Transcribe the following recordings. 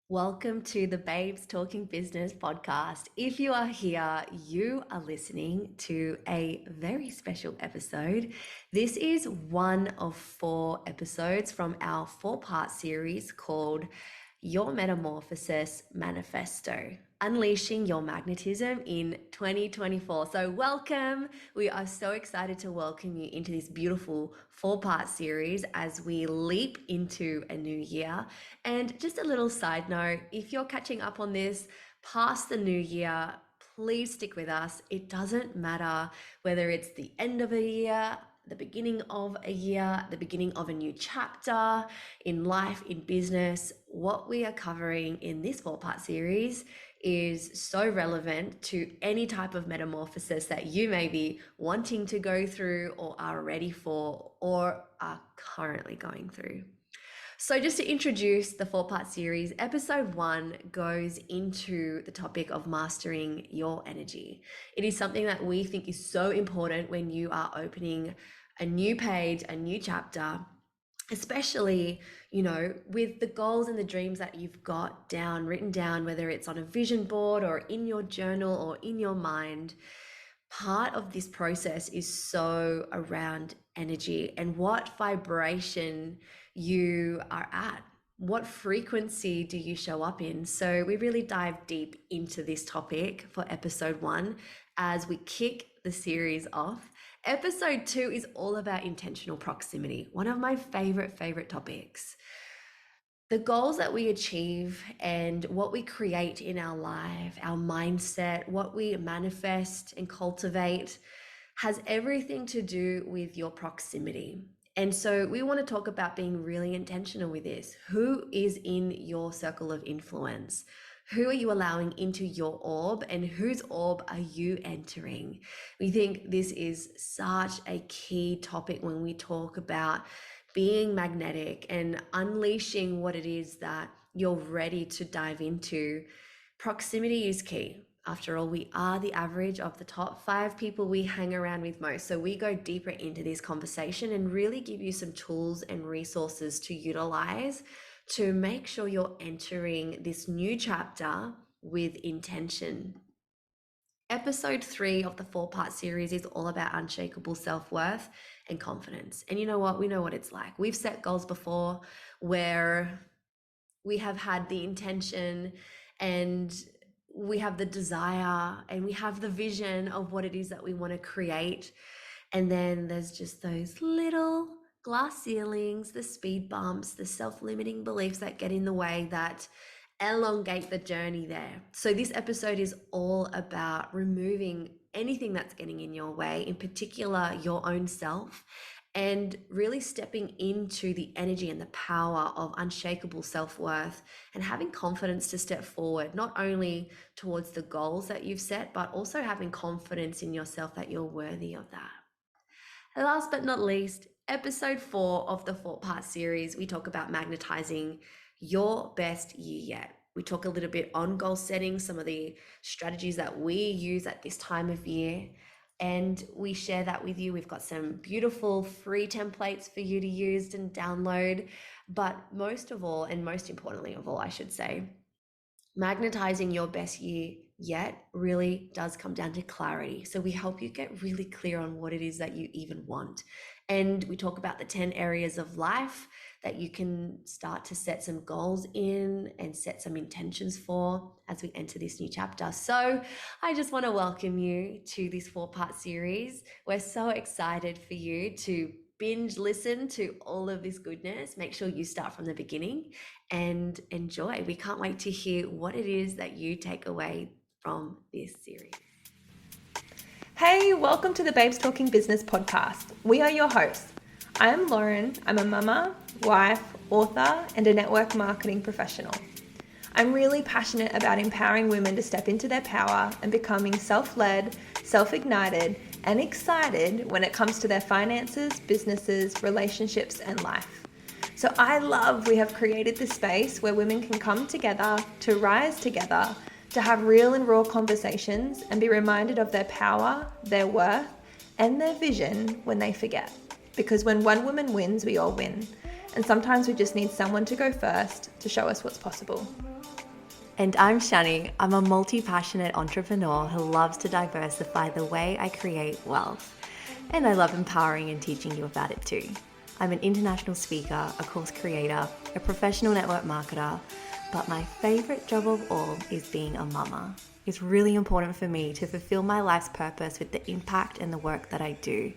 Welcome to the Babes Talking Business podcast. If you are here, you are listening to a very special episode. This is one of 4 episodes from our 4-part series called Your Metamorphosis Manifesto, Unleashing Your Magnetism in 2024. So welcome. We are so excited to welcome you into this beautiful 4-part series as we leap into a new year. And just a little side note, if you're catching up on this past the new year, please stick with us. It doesn't matter whether it's the end of a year, the beginning of a year, the beginning of a new chapter in life, in business. What we are covering in this 4-part series is so relevant to any type of metamorphosis that you may be wanting to go through or are ready for or are currently going through. So just to introduce the 4-part series, episode 1 goes into the topic of mastering your energy. It is something that we think is so important when you are opening a new page, a new chapter, especially, with the goals and the dreams that you've got written down, whether it's on a vision board or in your journal or in your mind. Part of this process is so around energy and what vibration you are at. What frequency do you show up in? So we really dive deep into this topic for episode 1 as we kick the series off. Episode 2 is all about intentional proximity, one of my favorite topics. The goals that we achieve and what we create in our life, our mindset, what we manifest and cultivate has everything to do with your proximity. And so we want to talk about being really intentional with this. Who is in your circle of influence? Who are you allowing into your orb, and whose orb are you entering? We think this is such a key topic when we talk about being magnetic and unleashing what it is that you're ready to dive into. Proximity is key. After all, we are the average of the top 5 people we hang around with most. So we go deeper into this conversation and really give you some tools and resources to utilize to make sure you're entering this new chapter with intention. Episode 3 of the 4-part series is all about unshakable self-worth and confidence. And you know what? We know what it's like. We've set goals before where we have had the intention and we have the desire and we have the vision of what it is that we want to create. And then there's just those little glass ceilings, the speed bumps, the self-limiting beliefs that get in the way that elongate the journey there. So this episode is all about removing anything that's getting in your way, in particular your own self, and really stepping into the energy and the power of unshakable self-worth and having confidence to step forward, not only towards the goals that you've set, but also having confidence in yourself that you're worthy of that. And last but not least, episode 4 of the 4-part series, we talk about magnetizing your best year yet. We talk a little bit on goal setting, some of the strategies that we use at this time of year, and we share that with you. We've got some beautiful free templates for you to use and download. But most of all, and most importantly of all, I should say, magnetizing your best year yet really does come down to clarity. So we help you get really clear on what it is that you even want. And we talk about the 10 areas of life that you can start to set some goals in and set some intentions for as we enter this new chapter. So I just want to welcome you to this 4-part series. We're so excited for you to binge listen to all of this goodness. Make sure you start from the beginning and enjoy. We can't wait to hear what it is that you take away from this series. Hey, welcome to the Babes Talking Business podcast. We are your hosts. I am Lauren. I'm a mama, wife, author, and a network marketing professional. I'm really passionate about empowering women to step into their power and becoming self-led, self-ignited, and excited when it comes to their finances, businesses, relationships, and life. So I love we have created this space where women can come together to rise together, to have real and raw conversations and be reminded of their power, their worth, and their vision when they forget. Because when one woman wins, we all win. And sometimes we just need someone to go first to show us what's possible. And I'm Shani. I'm a multi-passionate entrepreneur who loves to diversify the way I create wealth. And I love empowering and teaching you about it too. I'm an international speaker, a course creator, a professional network marketer, but my favorite job of all is being a mama. It's really important for me to fulfill my life's purpose with the impact and the work that I do.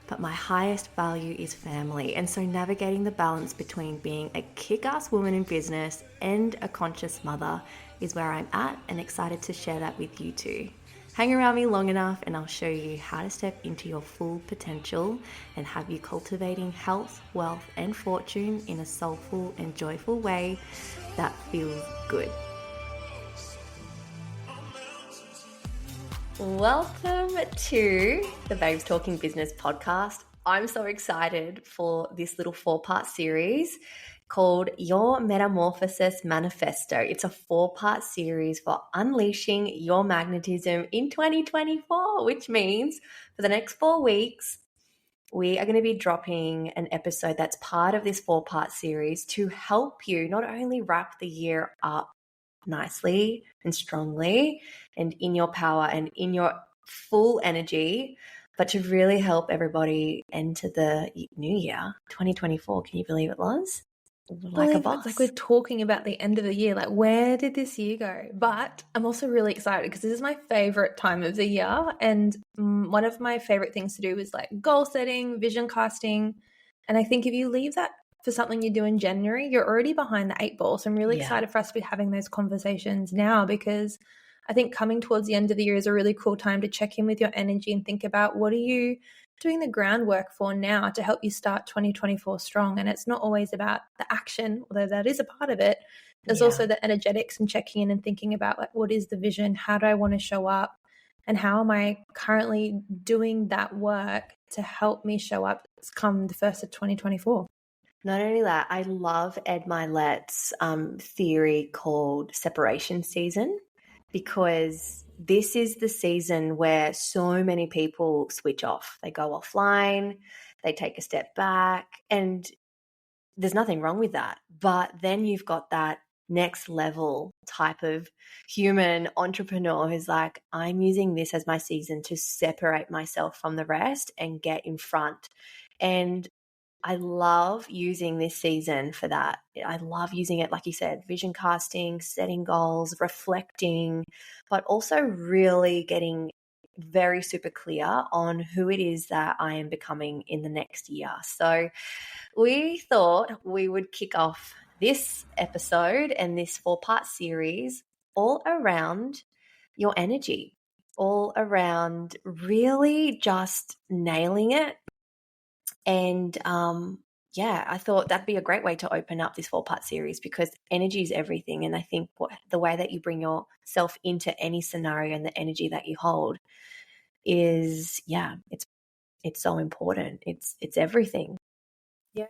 But my highest value is family. And so navigating the balance between being a kick-ass woman in business and a conscious mother is where I'm at, and excited to share that with you too. Hang around me long enough and I'll show you how to step into your full potential and have you cultivating health, wealth, and fortune in a soulful and joyful way that feels good. Welcome to the Babes Talking Business podcast. I'm so excited for this little 4-part series called Your Metamorphosis Manifesto. It's a 4-part series for unleashing your magnetism in 2024, which means for the next 4 weeks, we are going to be dropping an episode that's part of this 4-part series to help you not only wrap the year up nicely and strongly and in your power and in your full energy, but to really help everybody enter the new year, 2024. Can you believe it, Loz? Like a boss. It's like we're talking about the end of the year. Like, where did this year go? But I'm also really excited because this is my favorite time of the year. And one of my favorite things to do is like goal setting, vision casting. And I think if you leave that for something you do in January, you're already behind the 8 ball. So I'm really excited for us to be having those conversations now, because I think coming towards the end of the year is a really cool time to check in with your energy and think about what are you doing the groundwork for now to help you start 2024 strong. And it's not always about the action, although that is a part of it. There's also the energetics and checking in and thinking about like, what is the vision? How do I want to show up? And how am I currently doing that work to help me show up come the first of 2024? Not only that, I love Ed Milet's theory called separation season, because this is the season where so many people switch off. They go offline, they take a step back, and there's nothing wrong with that. But then you've got that next level type of human entrepreneur who's like, I'm using this as my season to separate myself from the rest and get in front. And I love using this season for that. I love using it, like you said, vision casting, setting goals, reflecting, but also really getting very super clear on who it is that I am becoming in the next year. So we thought we would kick off this episode and this 4-part series all around your energy, all around really just nailing it. And I thought that'd be a great way to open up this 4-part series, because energy is everything. And I think the way that you bring yourself into any scenario and the energy that you hold is, it's so important. It's everything. Yeah.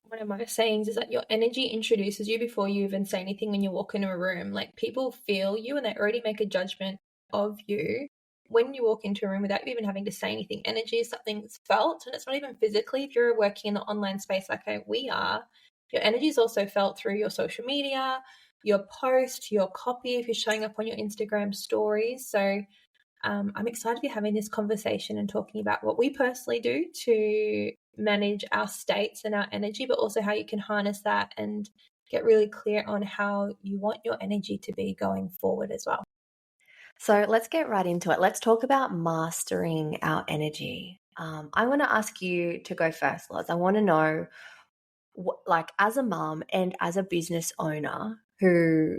One of my sayings is that your energy introduces you before you even say anything when you walk into a room. Like, people feel you and they already make a judgment of you when you walk into a room without you even having to say anything. Energy is something that's felt, and it's not even physically. If you're working in the online space like we are, your energy is also felt through your social media, your post, your copy, if you're showing up on your Instagram stories. So I'm excited to be having this conversation and talking about what we personally do to manage our states and our energy, but also how you can harness that and get really clear on how you want your energy to be going forward as well. So let's get right into it. Let's talk about mastering our energy. I want to ask you to go first, Loz. I want to know, like, as a mom and as a business owner who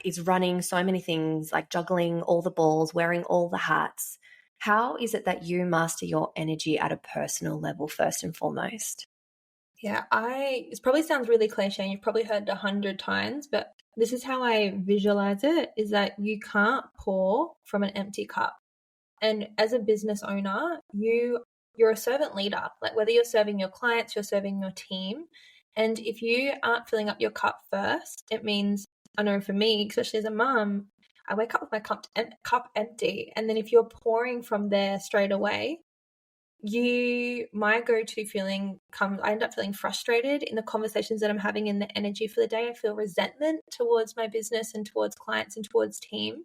is running so many things, like juggling all the balls, wearing all the hats, how is it that you master your energy at a personal level first and foremost? Yeah, it probably sounds really cliche and you've probably heard it 100 times, but this is how I visualize it, is that you can't pour from an empty cup. And as a business owner, you're a servant leader. Like, whether you're serving your clients, you're serving your team. And if you aren't filling up your cup first, it means, I know for me, especially as a mom, I wake up with my cup empty. And then if you're pouring from there straight away, my go-to feeling I end up feeling frustrated in the conversations that I'm having, in the energy for the day. I feel resentment towards my business and towards clients and towards team.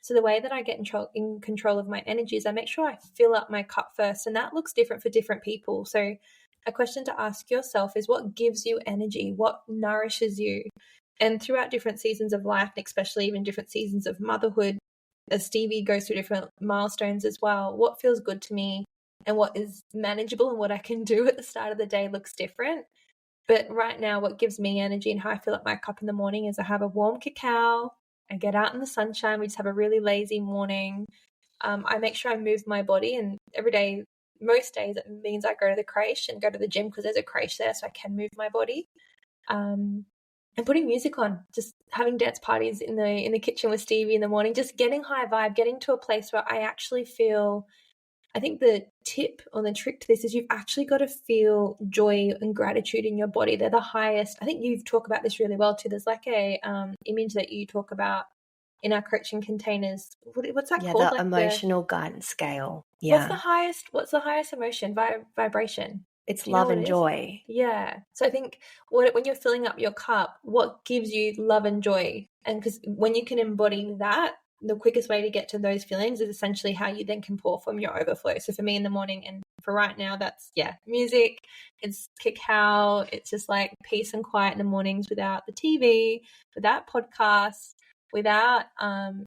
So the way that I get in control of my energy is I make sure I fill up my cup first, and that looks different for different people. So a question to ask yourself is, what gives you energy? What nourishes you? And throughout different seasons of life, and especially even different seasons of motherhood, as Stevie goes through different milestones as well, what feels good to me and what is manageable and what I can do at the start of the day looks different. But right now, what gives me energy and how I fill up my cup in the morning is I have a warm cacao. I get out in the sunshine. We just have a really lazy morning. I make sure I move my body, and every day, most days, it means I go to the creche and go to the gym because there's a creche there, so I can move my body. And putting music on, just having dance parties in the kitchen with Stevie in the morning, just getting high vibe, getting to a place where I actually feel. I think the tip or the trick to this is you've actually got to feel joy and gratitude in your body. They're the highest. I think you've talked about this really well too. There's like a image that you talk about in our coaching containers. What's that called? The like emotional guidance scale. What's the highest emotion? Vibration. It's Do you know love what and it is? joy. Yeah. So I think when you're filling up your cup, what gives you love and joy? And because when you can embody that, the quickest way to get to those feelings is essentially how you then can pour from your overflow. So for me in the morning, and for right now, that's music, it's cacao, it's just like peace and quiet in the mornings without the TV, without podcasts, without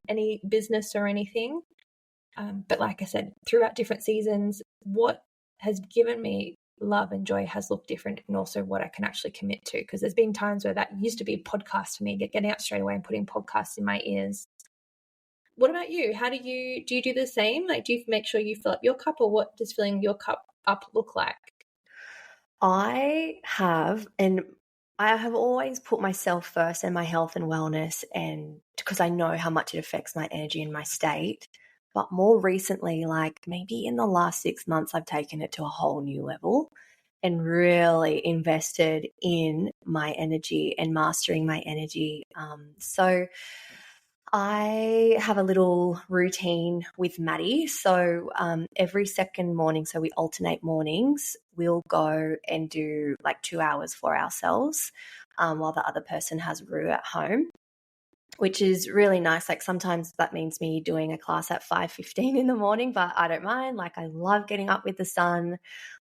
any business or anything. But like I said, throughout different seasons, what has given me love and joy has looked different, and also what I can actually commit to. Because there's been times where that used to be a podcast for me, getting out straight away and putting podcasts in my ears. What about you? How do you do the same? Like, do you make sure you fill up your cup, or what does filling your cup up look like? I have always put myself first and my health and wellness, and because I know how much it affects my energy and my state. But more recently, like maybe in the last 6 months, I've taken it to a whole new level and really invested in my energy and mastering my energy. So I have a little routine with Maddie. So every second morning, so we alternate mornings, we'll go and do like 2 hours for ourselves while the other person has Rue at home, which is really nice. Like sometimes that means me doing a class at 5:15 in the morning, but I don't mind. Like I love getting up with the sun,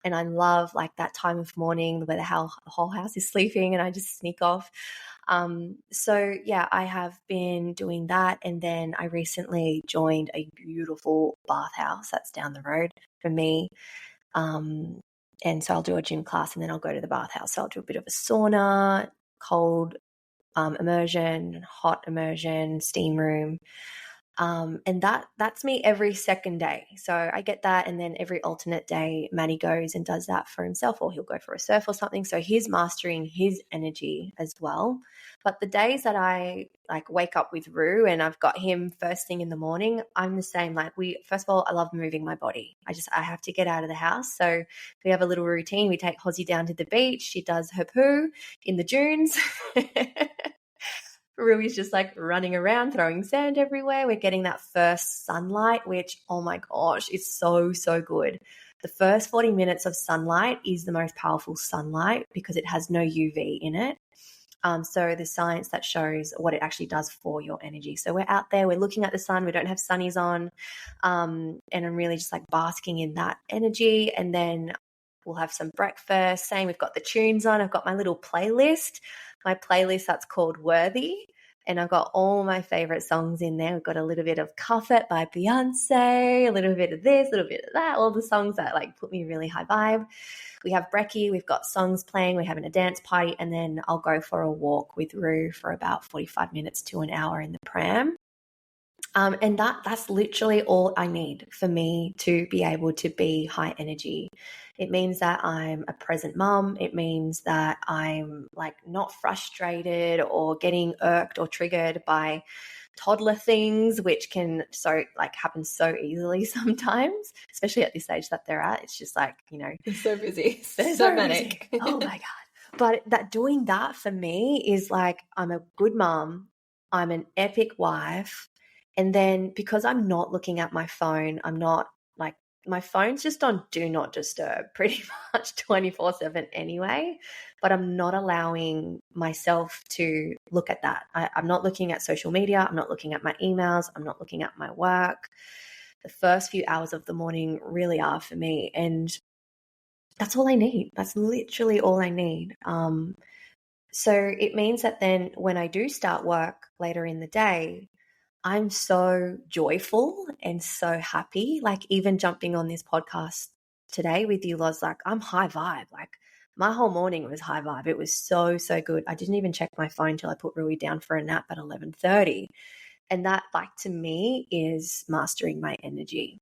and I love like that time of morning where the whole house is sleeping and I just sneak off. So yeah, I have been doing that. And then I recently joined a beautiful bathhouse that's down the road for me. And so I'll do a gym class and then I'll go to the bathhouse. So I'll do a bit of a sauna, cold immersion, hot immersion, steam room. And that's me every second day. So I get that. And then every alternate day, Maddie goes and does that for himself, or he'll go for a surf or something. So he's mastering his energy as well. But the days that I like wake up with Rue and I've got him first thing in the morning, I'm the same. Like first of all, I love moving my body. I have to get out of the house. So we have a little routine. We take Hozzie down to the beach. She does her poo in the dunes. Rui's just like running around, throwing sand everywhere. We're getting that first sunlight, which, oh my gosh, is so, so good. The first 40 minutes of sunlight is the most powerful sunlight because it has no UV in it. So there's science that shows what it actually does for your energy. So we're out there, we're looking at the sun, we don't have sunnies on, and I'm really just like basking in that energy. And then we'll have some breakfast. Same, we've got the tunes on. I've got my little playlist. My playlist that's called Worthy. And I've got all my favorite songs in there. We've got a little bit of Cuff It by Beyonce, a little bit of this, a little bit of that, all the songs that like put me really high vibe. We have brekkie, we've got songs playing, we're having a dance party, and then I'll go for a walk with Rue for about 45 minutes to an hour in the pram. And that's literally all I need for me to be able to be high energy. It means that I'm a present mum. It means that I'm like not frustrated or getting irked or triggered by toddler things, which can happen so easily sometimes, especially at this age that they're at. It's just like, It's so busy. They're so manic. Oh my God. But doing that for me is like, I'm a good mum. I'm an epic wife. And then because I'm not looking at my phone, I'm not like my phone's just on do not disturb pretty much 24/7 anyway, but I'm not allowing myself to look at that. I'm not looking at social media. I'm not looking at my emails. I'm not looking at my work. The first few hours of the morning really are for me. And that's all I need. That's literally all I need. So it means that then when I do start work later in the day, I'm so joyful and so happy. Like even jumping on this podcast today with you, Loz, like I'm high vibe. Like my whole morning was high vibe. It was so, so good. I didn't even check my phone till I put Rui down for a nap at 11:30. And that, like, to me is mastering my energy.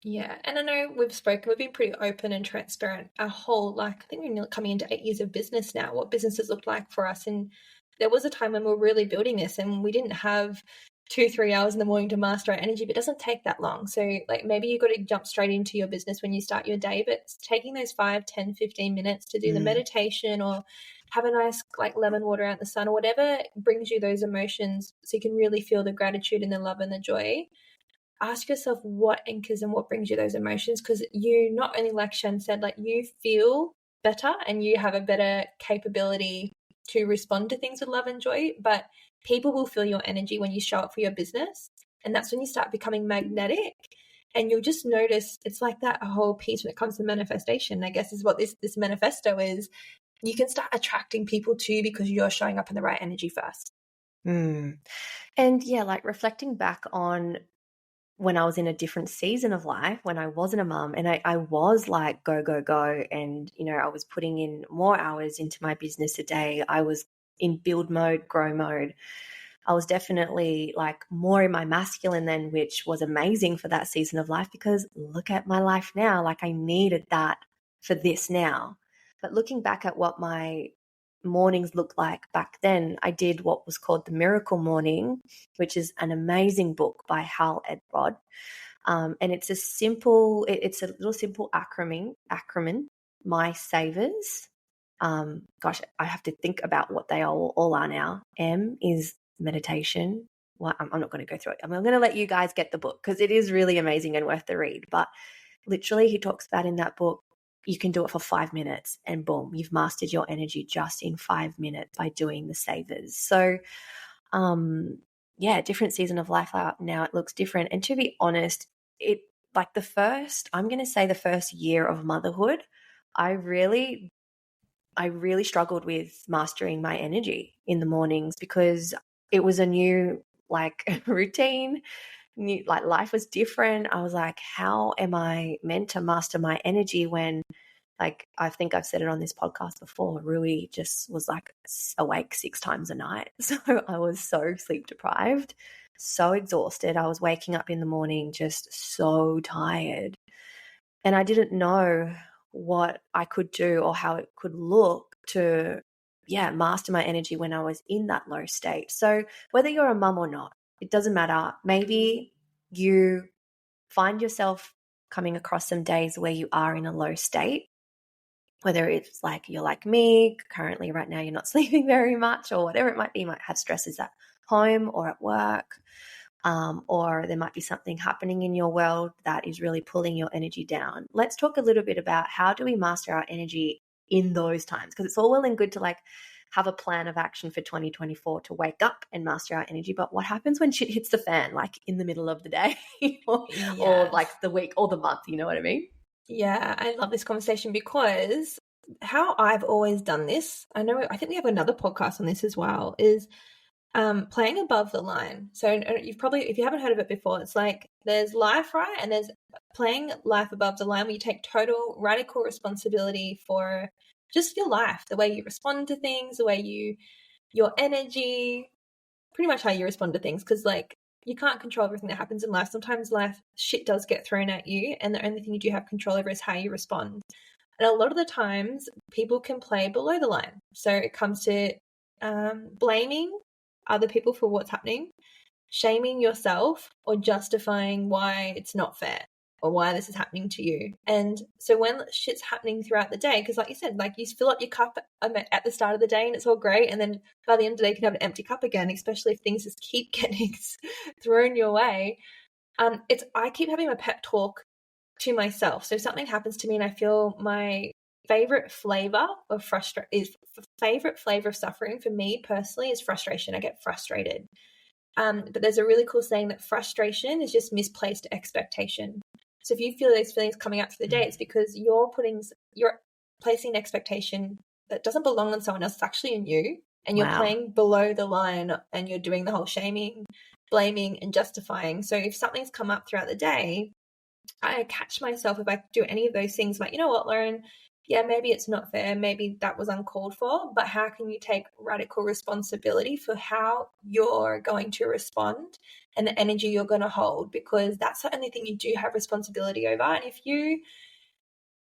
Yeah, and I know we've been pretty open and transparent our whole, I think we're coming into 8 years of business now, what businesses looked like for us. And there was a time when we were really building this and we didn't have 2-3 hours in the morning to master our energy, but it doesn't take that long. So like maybe you got to jump straight into your business when you start your day, but taking those 5, 10, 15 minutes to do the meditation or have a nice like lemon water out in the sun or whatever brings you those emotions so you can really feel the gratitude and the love and the joy. Ask yourself what anchors and what brings you those emotions, because you not only, like Shen said, like you feel better and you have a better capability to respond to things with love and joy, but people will feel your energy when you show up for your business. And that's when you start becoming magnetic. And you'll just notice it's like that whole piece when it comes to manifestation, I guess, is what this manifesto is. You can start attracting people to you because you're showing up in the right energy first. And yeah, like reflecting back on when I was in a different season of life, when I wasn't a mum and I was like, go, go, go. And, you know, I was putting in more hours into my business a day. I was in build mode, grow mode. I was definitely like more in my masculine then, which was amazing for that season of life because look at my life now. Like I needed that for this now. But looking back at what my mornings looked like back then, I did what was called the Miracle Morning, which is an amazing book by Hal Elrod. And it's it's a little simple acronym, My Savers. Gosh, I have to think about what they all are now. M is meditation. Well, I'm not going to go through it. I'm going to let you guys get the book because it is really amazing and worth the read. But literally, he talks about in that book, you can do it for 5 minutes and boom, you've mastered your energy just in 5 minutes by doing the savers. So, yeah, different season of life now, it looks different. And to be honest, I'm going to say the first year of motherhood, I really struggled with mastering my energy in the mornings because it was a new routine. Like life was different. I was like, how am I meant to master my energy when, like, I think I've said it on this podcast before, Rui just was like awake 6 times a night. So I was so sleep deprived, so exhausted. I was waking up in the morning just so tired. And I didn't know what I could do or how it could look to, master my energy when I was in that low state. So whether you're a mum or not, it doesn't matter. Maybe you find yourself coming across some days where you are in a low state, whether it's like you're like me, currently right now you're not sleeping very much or whatever it might be. You might have stresses at home or at work, or there might be something happening in your world that is really pulling your energy down. Let's talk a little bit about how do we master our energy in those times, because it's all well and good to like have a plan of action for 2024 to wake up and master our energy. But what happens when shit hits the fan, like in the middle of the day or like the week or the month? You know what I mean? Yeah, I love this conversation because how I've always done this, I think we have another podcast on this as well, is playing above the line. So if you haven't heard of it before, it's like there's life, right? And there's playing life above the line where you take total radical responsibility for just your life, the way you respond to things, the way your energy, pretty much how you respond to things. Because like you can't control everything that happens in life. Sometimes life shit does get thrown at you, and the only thing you do have control over is how you respond. And a lot of the times people can play below the line. So it comes to blaming other people for what's happening, shaming yourself, or justifying why it's not fair or why this is happening to you. And so when shit's happening throughout the day, because like you said, like you fill up your cup at the start of the day and it's all great, and then by the end of the day you can have an empty cup again, especially if things just keep getting thrown your way. I keep having a pep talk to myself. So if something happens to me and I feel my favorite flavor of suffering for me personally is frustration. I get frustrated. But there's a really cool saying that frustration is just misplaced expectation. So if you feel those feelings coming up through the day, it's because you're placing an expectation that doesn't belong on someone else. It's actually in you, and you're playing below the line, and you're doing the whole shaming, blaming, and justifying. So if something's come up throughout the day, I catch myself if I do any of those things, like, you know what, Lauren, yeah, maybe it's not fair, maybe that was uncalled for, but how can you take radical responsibility for how you're going to respond and the energy you're going to hold? Because that's the only thing you do have responsibility over. And if you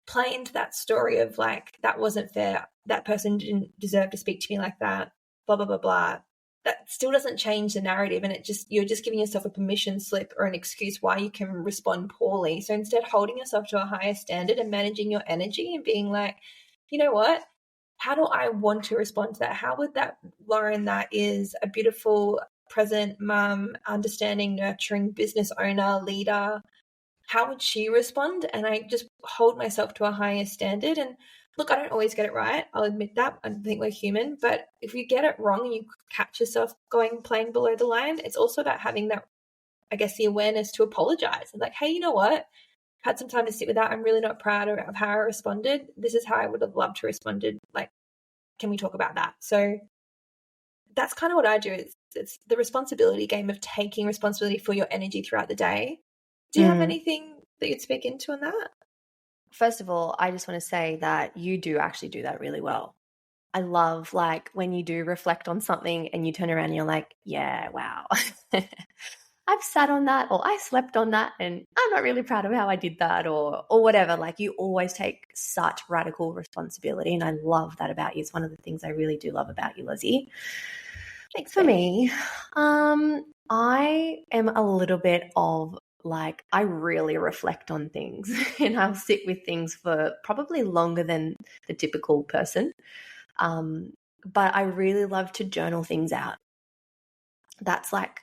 play into that story of like, that wasn't fair, that person didn't deserve to speak to me like that, blah, blah, blah, blah, that still doesn't change the narrative, and you're just giving yourself a permission slip or an excuse why you can respond poorly. So instead, holding yourself to a higher standard and managing your energy and being like, you know what, how do I want to respond to that? How would that Lauren, that is a beautiful, present mum, understanding, nurturing business owner, leader, how would she respond? And I just hold myself to a higher standard. And look, I don't always get it right. I'll admit that. I think we're human. But if you get it wrong and you catch yourself playing below the line, it's also about having that, I guess, the awareness to apologize. And like, hey, you know what? I've had some time to sit with that. I'm really not proud of how I responded. This is how I would have loved to responded. Like, can we talk about that? So that's kind of what I do. It's the responsibility game of taking responsibility for your energy throughout the day. Do you have anything that you'd speak into on that? First of all, I just want to say that you do actually do that really well. I love like when you do reflect on something and you turn around and you're like, yeah, wow. I've sat on that, or I slept on that, and I'm not really proud of how I did that, or whatever. Like, you always take such radical responsibility, and I love that about you. It's one of the things I really do love about you, Lizzie. Thanks for me. I am a little bit of like, I really reflect on things and I'll sit with things for probably longer than the typical person. But I really love to journal things out. That's like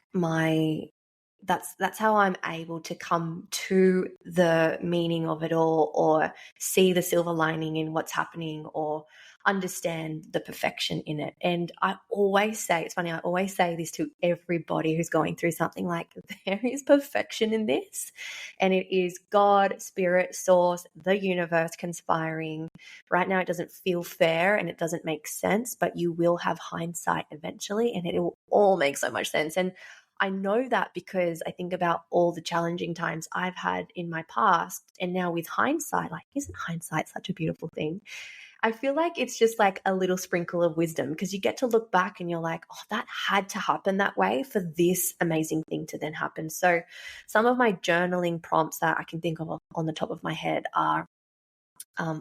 that's how I'm able to come to the meaning of it all, or see the silver lining in what's happening, or understand the perfection in it. And I always say, it's funny, I always say this to everybody who's going through something, like, there is perfection in this, and it is God, spirit, source, the universe conspiring. Right now it doesn't feel fair and it doesn't make sense, but you will have hindsight eventually, and it will all make so much sense. And I know that because I think about all the challenging times I've had in my past, and now with hindsight, like, isn't hindsight such a beautiful thing? I feel like it's just like a little sprinkle of wisdom, because you get to look back and you're like, oh, that had to happen that way for this amazing thing to then happen. So some of my journaling prompts that I can think of on the top of my head are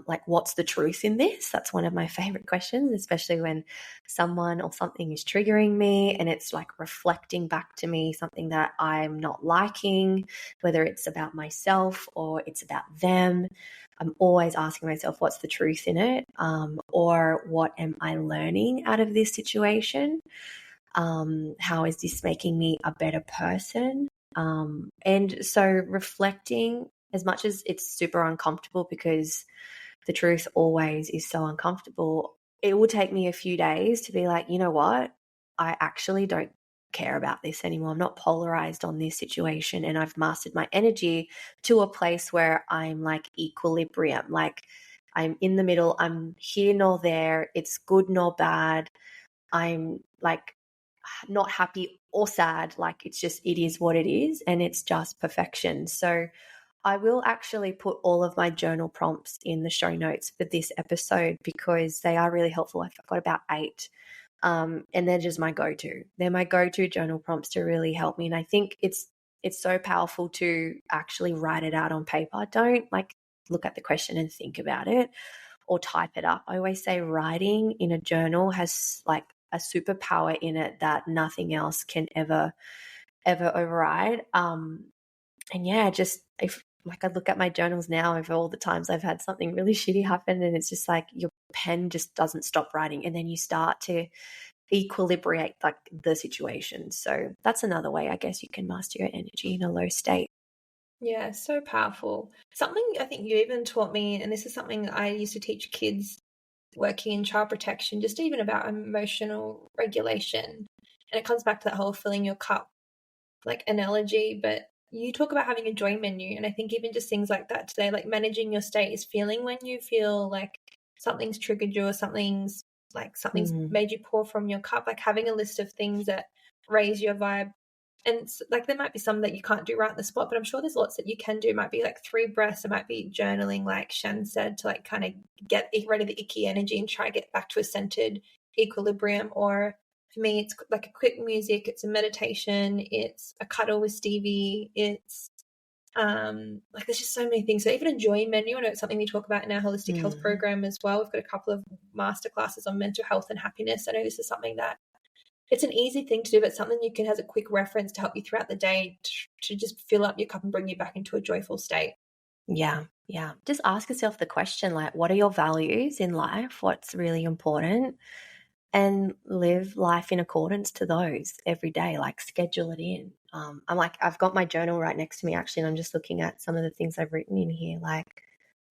like, what's the truth in this? That's one of my favorite questions, especially when someone or something is triggering me and it's like reflecting back to me something that I'm not liking, whether it's about myself or it's about them. I'm always asking myself, what's the truth in it? Or what am I learning out of this situation? How is this making me a better person? And so reflecting, as much as it's super uncomfortable, because the truth always is so uncomfortable, it will take me a few days to be like, you know what? I actually don't care about this anymore. I'm not polarized on this situation, and I've mastered my energy to a place where I'm like equilibrium. Like, I'm in the middle. I'm here nor there. It's good nor bad. I'm like not happy or sad. Like, it's just, it is what it is, and it's just perfection. So I will actually put all of my journal prompts in the show notes for this episode, because they are really helpful. I've got about 8. And they're just my go-to. They're my go-to journal prompts to really help me. And I think it's so powerful to actually write it out on paper. Don't like look at the question and think about it, or type it up. I always say writing in a journal has like a superpower in it that nothing else can ever override. And yeah, just if like I look at my journals now over all the times I've had something really shitty happen, and it's just like your pen just doesn't stop writing, and then you start to equilibrate like the situation. So that's another way, I guess, you can master your energy in a low state. Yeah, so powerful. Something I think you even taught me, and this is something I used to teach kids working in child protection, just even about emotional regulation. And it comes back to that whole filling your cup like analogy, but you talk about having a joy menu. And I think even just things like that today, like managing your state is feeling when you feel like something's triggered you or something's Mm, made you pour from your cup, like having a list of things that raise your vibe. And like there might be some that you can't do right on the spot, but I'm sure there's lots that you can do. It might be like 3 breaths, it might be journaling, like Shan said, to like kind of get rid of the icky energy and try to get back to a centered equilibrium. Or for me, it's like a quick music, it's a meditation, it's a cuddle with Stevie, it's like there's just so many things. So even a joy menu, I know it's something we talk about in our holistic health mm. program as well. We've got a couple of master classes on mental health and happiness. I know this is something that it's an easy thing to do, but something you can has a quick reference to help you throughout the day to just fill up your cup and bring you back into a joyful state. Yeah, yeah. Just ask yourself the question, like, what are your values in life? What's really important? And live life in accordance to those every day, like schedule it in. I've got my journal right next to me actually, and I'm just looking at some of the things I've written in here. Like,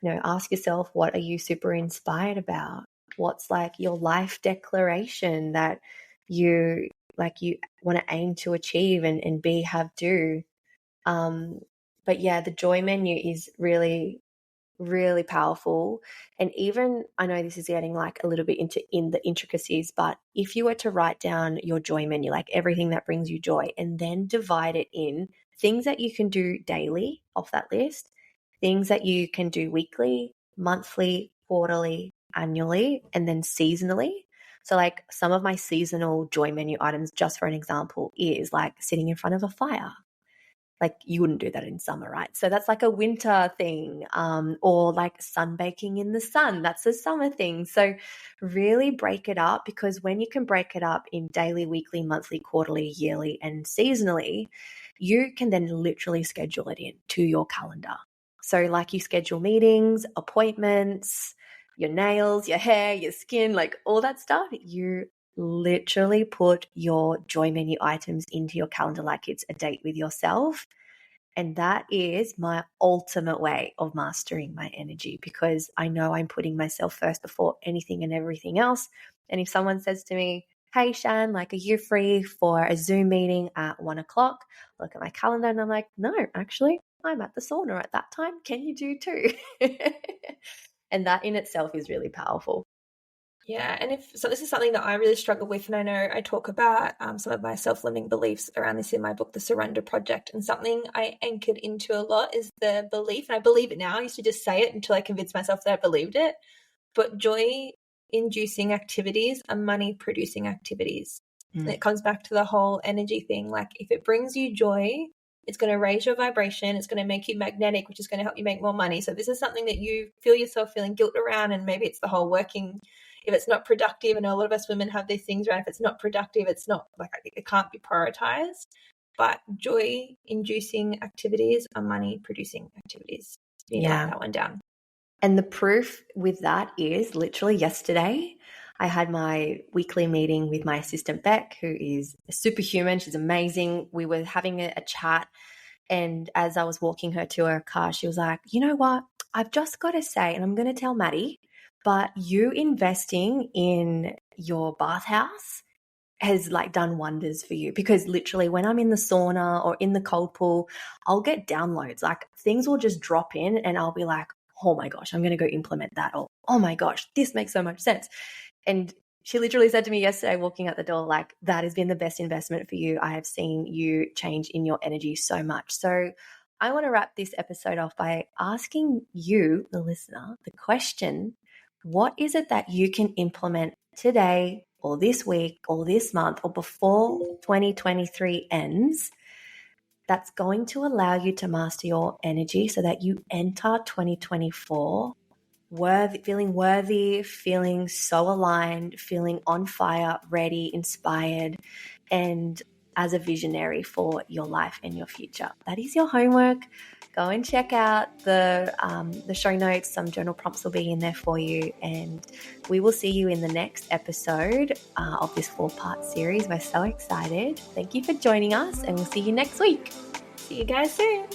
ask yourself, what are you super inspired about? What's like your life declaration that you you want to aim to achieve and be, have, do. Um, but yeah, the joy menu is really, really powerful. And even I know this is getting like a little bit into in the intricacies, but if you were to write down your joy menu, like everything that brings you joy, and then divide it in things that you can do daily off that list, things that you can do weekly, monthly, quarterly, annually, and then seasonally. So like some of my seasonal joy menu items, just for an example, is like sitting in front of a fire. Like you wouldn't do that in summer, right? So that's like a winter thing, or like sunbaking in the sun. That's a summer thing. So really break it up, because when you can break it up in daily, weekly, monthly, quarterly, yearly, and seasonally, you can then literally schedule it in to your calendar. So like you schedule meetings, appointments, your nails, your hair, your skin, like all that stuff. You literally put your joy menu items into your calendar like it's a date with yourself. And that is my ultimate way of mastering my energy, because I know I'm putting myself first before anything and everything else. And if someone says to me, hey, Shan, like, are you free for a Zoom meeting at 1 o'clock? Look at my calendar and I'm like, no, actually, I'm at the sauna at that time. Can you do too? And that in itself is really powerful. Yeah, and this is something that I really struggle with, and I know I talk about some of my self-limiting beliefs around this in my book, The Surrender Project. And something I anchored into a lot is the belief, and I believe it now. I used to just say it until I convinced myself that I believed it. But joy-inducing activities are money-producing activities. And it comes back to the whole energy thing. Like if it brings you joy, it's going to raise your vibration. It's going to make you magnetic, which is going to help you make more money. So this is something that you feel yourself feeling guilt around, and maybe it's the whole working. If it's not productive, and a lot of us women have these things around, if it's not productive, it's not like it can't be prioritized. But joy inducing activities are money producing activities. You need to write that one down. And the proof with that is literally yesterday, I had my weekly meeting with my assistant, Beck, who is a superhuman. She's amazing. We were having a chat. And as I was walking her to her car, she was like, you know what? I've just got to say, and I'm going to tell Maddie, but you investing in your bathhouse has like done wonders for you, because literally when I'm in the sauna or in the cold pool, I'll get downloads. Like things will just drop in and I'll be like, oh my gosh, I'm going to go implement that. Or, oh my gosh, this makes so much sense. And she literally said to me yesterday, walking out the door, like, that has been the best investment for you. I have seen you change in your energy so much. So I want to wrap this episode off by asking you, the listener, the question, what is it that you can implement today or this week or this month or before 2023 ends that's going to allow you to master your energy so that you enter 2024 worthy, feeling so aligned, feeling on fire, ready, inspired, and as a visionary for your life and your future. That is your homework. Go and check out the show notes. Some journal prompts will be in there for you, and we will see you in the next episode of this 4-part series. We're so excited. Thank you for joining us, and we'll see you next week. See you guys soon.